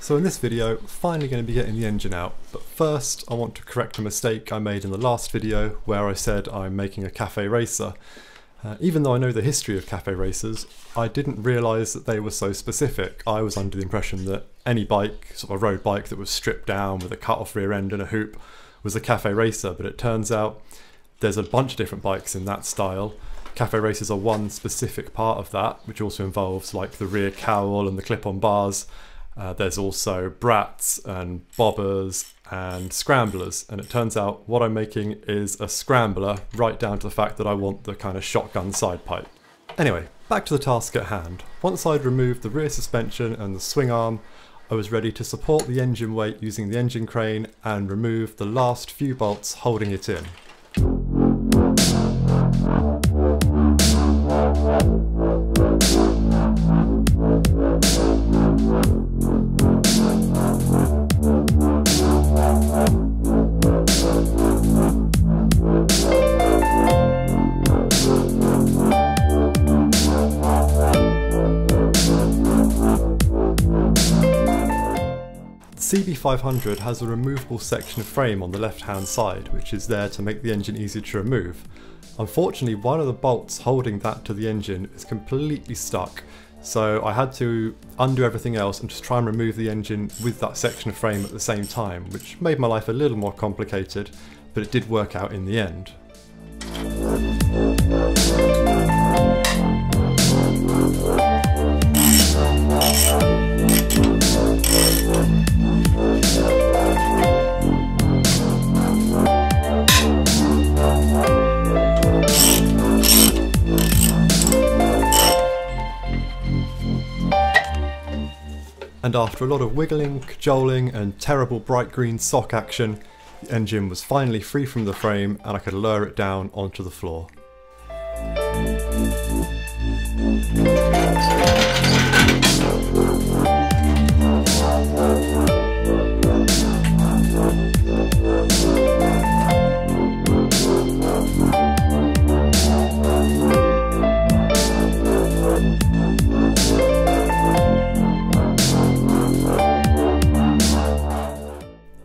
So in this video, finally going to be getting the engine out, but first I want to correct a mistake I made in the last video where I said I'm making a cafe racer. Even though I know the history of cafe racers, I didn't realise that they were so specific. I was under the impression that any bike, sort of a road bike that was stripped down with a cut-off rear end and a hoop, was a cafe racer, but it turns out there's a bunch of different bikes in that style. Cafe racers are one specific part of that, which also involves like the rear cowl and the clip-on bars. There's also brats and bobbers and scramblers, and it turns out what I'm making is a scrambler, right down to the fact that I want the kind of shotgun side pipe. Anyway, back to the task at hand. Once I'd removed the rear suspension and the swing arm, I was ready to support the engine weight using the engine crane and remove the last few bolts holding it in. The CB500 has a removable section of frame on the left hand side, which is there to make the engine easier to remove. Unfortunately, one of the bolts holding that to the engine is completely stuck, so I had to undo everything else and just try and remove the engine with that section of frame at the same time, which made my life a little more complicated, but it did work out in the end. And after a lot of wiggling, cajoling and terrible bright green sock action, the engine was finally free from the frame and I could lower it down onto the floor.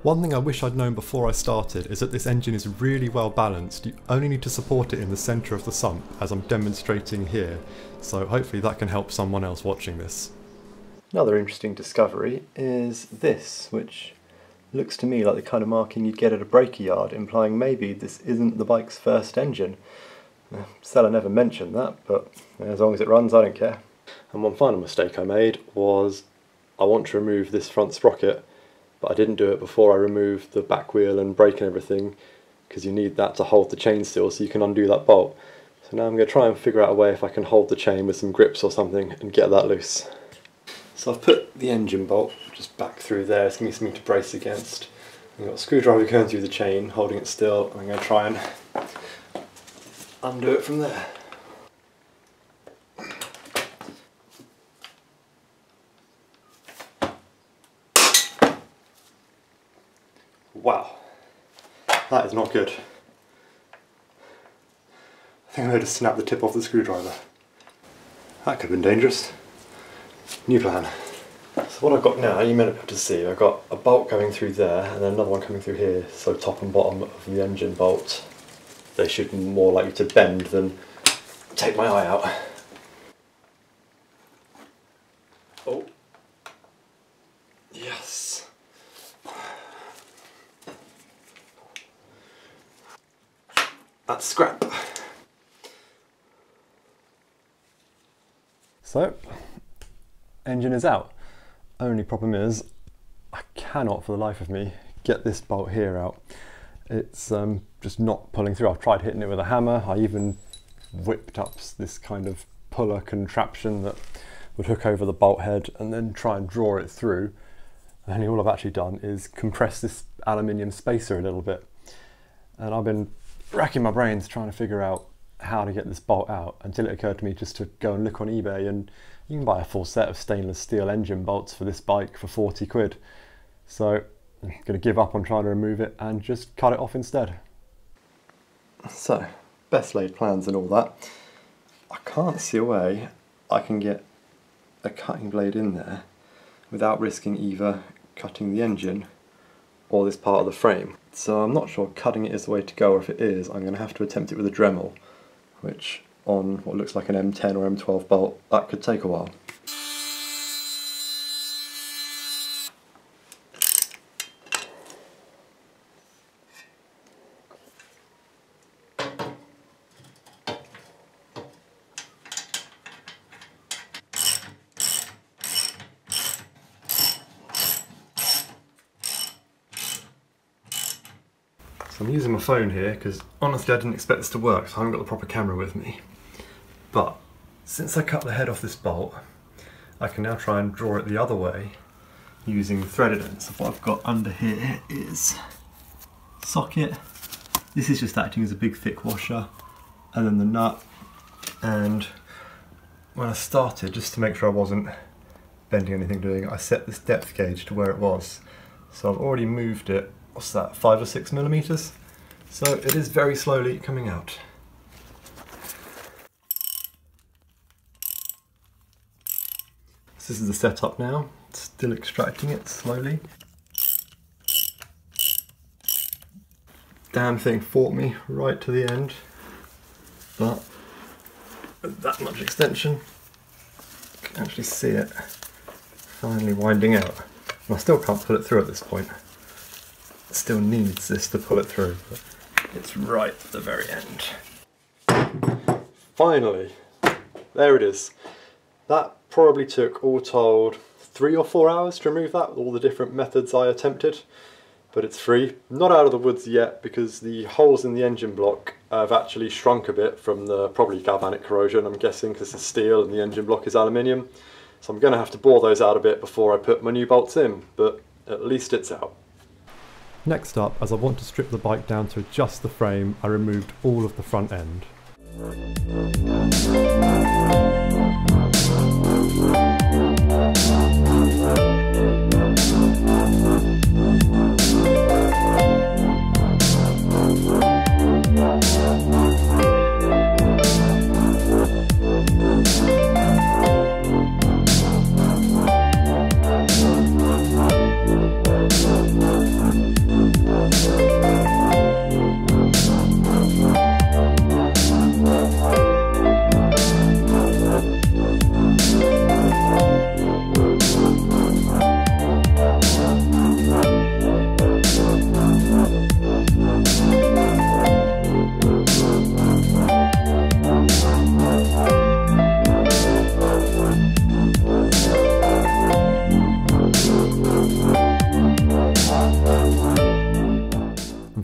One thing I wish I'd known before I started is that this engine is really well balanced. You only need to support it in the centre of the sump, as I'm demonstrating here, so hopefully that can help someone else watching this. Another interesting discovery is this, which looks to me like the kind of marking you'd get at a breaker yard, implying maybe this isn't the bike's first engine. The seller never mentioned that, but as long as it runs I don't care. And one final mistake I made was I want to remove this front sprocket, but I didn't do it before I removed the back wheel and brake and everything, because you need that to hold the chain still so you can undo that bolt. So now I'm going to try and figure out a way if I can hold the chain with some grips or something and get that loose. So I've put the engine bolt just back through there, it's going to be something to brace against. I've got a screwdriver going through the chain, holding it still, and I'm going to try and undo it from there. Wow, that is not good. I think I'm going to snap the tip off the screwdriver. That could have been dangerous. New plan. So what I've got now, you may not be able to see, I've got a bolt going through there and then another one coming through here, so top and bottom of the engine bolt. They should be more likely to bend than take my eye out. Oh. Yes. That's scrap. So, engine is out. Only problem is, I cannot for the life of me get this bolt here out. It's just not pulling through. I've tried hitting it with a hammer. I even whipped up this kind of puller contraption that would hook over the bolt head and then try and draw it through. And all I've actually done is compress this aluminium spacer a little bit. And I've been racking my brains trying to figure out how to get this bolt out until it occurred to me just to go and look on eBay, and you can buy a full set of stainless steel engine bolts for this bike for 40 quid. So I'm going to give up on trying to remove it and just cut it off instead. So, best laid plans and all that. I can't see a way I can get a cutting blade in there without risking either cutting the engine or this part of the frame. So I'm not sure cutting it is the way to go, or if it is, I'm going to have to attempt it with a Dremel, which on what looks like an M10 or M12 bolt, that could take a while. So I'm using my phone here because honestly I didn't expect this to work, so I haven't got the proper camera with me. But since I cut the head off this bolt, I can now try and draw it the other way using the threaded end. So what I've got under here is socket. This is just acting as a big thick washer, and then the nut. And when I started, just to make sure I wasn't bending anything doing it, I set this depth gauge to where it was. So I've already moved it, what's that, 5 or 6 millimeters? So it is very slowly coming out. So this is the setup now, still extracting it slowly. Damn thing fought me right to the end, but with that much extension, you can actually see it finally winding out. And I still can't pull it through at this point. It still needs this to pull it through, but it's right at the very end. Finally, there it is. That probably took, all told, 3 or 4 hours to remove that with all the different methods I attempted. But it's free. Not out of the woods yet, because the holes in the engine block have actually shrunk a bit from the probably galvanic corrosion, I'm guessing, because it's steel and the engine block is aluminium. So I'm going to have to bore those out a bit before I put my new bolts in, but at least it's out. Next up, as I want to strip the bike down to just the frame, I removed all of the front end.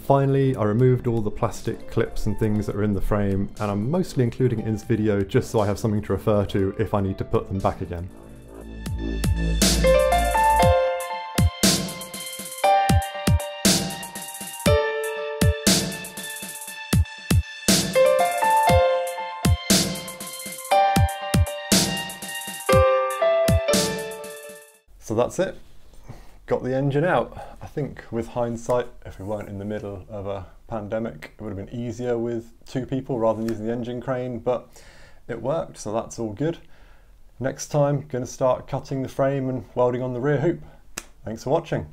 Finally, I removed all the plastic clips and things that are in the frame, and I'm mostly including it in this video just so I have something to refer to if I need to put them back again. So that's it. Got the engine out. I think with hindsight, if we weren't in the middle of a pandemic, it would have been easier with 2 people rather than using the engine crane, but it worked, so that's all good. Next time, going to start cutting the frame and welding on the rear hoop. Thanks for watching.